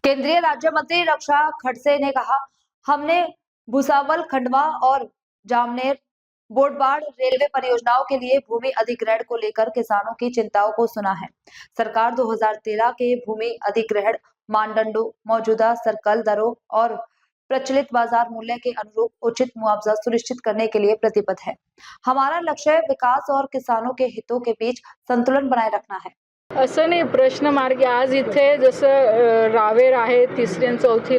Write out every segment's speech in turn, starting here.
केंद्रीय राज्य मंत्री रक्षा खड़से ने कहा, हमने भुसावल, खंडवा और जामनेर बोटबाड़ रेलवे परियोजनाओं के लिए भूमि अधिग्रहण को लेकर किसानों की चिंताओं को सुना है। सरकार 2013 के भूमि अधिग्रहण मानदंडों, मौजूदा सर्कल दरों और प्रचलित बाजार मूल्य के अनुरूप उचित मुआवजा सुनिश्चित करने के लिए प्रतिबद्ध है। हमारा लक्ष्य विकास और किसानों के हितों के बीच संतुलन बनाए रखना है। असं नाही, प्रश्न मार्गी आज इथे जसं रावेर आहे, तिसरी आणि चौथी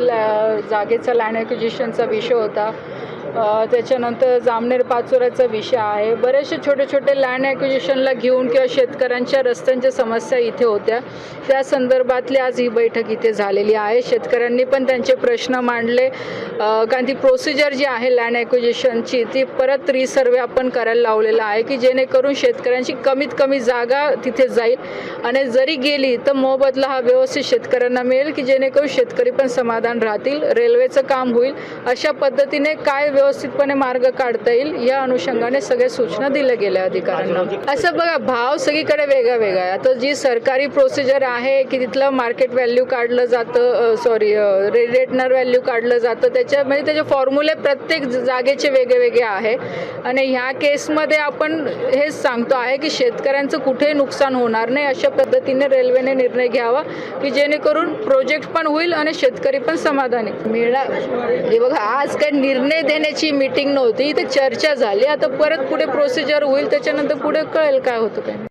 जागेचा लँड ॲक्विजिशनचा विषय होता, त्याच्यानंतर जामनेर पाचोऱ्याचा विषय आहे। बरेचसे छोटे छोटे लँड ॲक्विजिशनला घेऊन किंवा शेतकऱ्यांच्या रस्त्यांच्या समस्या इथे होत्या, त्या संदर्भातली आज ही बैठक इथे झालेली आहे। शेतकऱ्यांनी पण त्यांचे प्रश्न मांडले, कारण ती प्रोसिजर जी आहे लँड ॲक्विजिशनची ती परत रिसर्वे आपण करायला लावलेला आहे की जेणेकरून शेतकऱ्यांची कमीत कमी जागा तिथे जाईल आणि जरी गेली तर मोबदला हा व्यवस्थित शेतकऱ्यांना मिळेल की जेणेकरून शेतकरी पण समाधान राहतील, रेल्वेचं काम होईल। अशा पद्धतीने काय व्यवस्थितपणे मार्ग काढता येईल या अनुषंगाने सगळे सूचना दिल्या गेल्या अधिकाऱ्यांना। असं बघा, भाव सगळीकडे वेगळा वेगळा आहे। आता जी सरकारी प्रोसिजर आहे की तिथलं मार्केट व्हॅल्यू काढलं जातं, रेटनर व्हॅल्यू काढलं जातं, त्याच्यामध्ये त्याचे फॉर्म्युले प्रत्येक जागेचे वेगळे वेगळे आहे आणि ह्या केसमध्ये आपण हेच सांगतो आहे की शेतकऱ्यांचं कुठेही नुकसान होणार नाही अशा पद्धतीने रेल्वेने निर्णय घ्यावा की जेणेकरून प्रोजेक्ट पण होईल आणि शेतकरी पण समाधानी मिळणार। हे बघा, आज काही निर्णय देण्याची मीटिंग नव्हती, इथे चर्चा झाली। आता परत पुढे प्रोसिजर होईल, त्याच्यानंतर पुढे कळेल काय होतं काय।